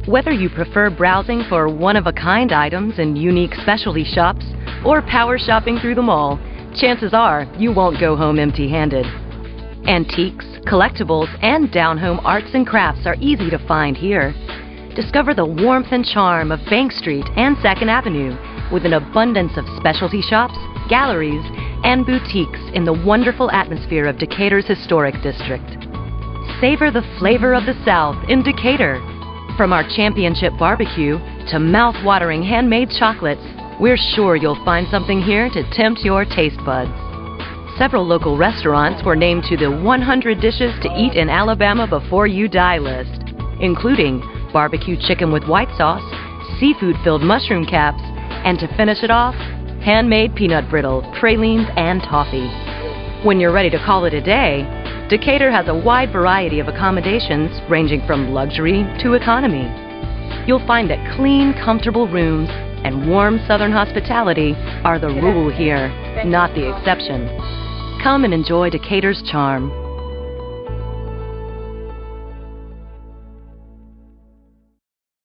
Whether you prefer browsing for one-of-a-kind items in unique specialty shops or power shopping through the mall, chances are you won't go home empty-handed. Antiques, collectibles, and down-home arts and crafts are easy to find here. Discover the warmth and charm of Bank Street and 2nd Avenue with an abundance of specialty shops, galleries, and boutiques in the wonderful atmosphere of Decatur's historic district. Savor the flavor of the South in Decatur. From our championship barbecue to mouth-watering handmade chocolates, we're sure you'll find something here to tempt your taste buds. Several local restaurants were named to the 100 Dishes to Eat in Alabama Before You Die list, including barbecue chicken with white sauce, seafood-filled mushroom caps, and to finish it off, handmade peanut brittle, pralines, and toffee. When you're ready to call it a day, Decatur has a wide variety of accommodations ranging from luxury to economy. You'll find that clean, comfortable rooms and warm Southern hospitality are the rule here, not the exception. Come and enjoy Decatur's charm.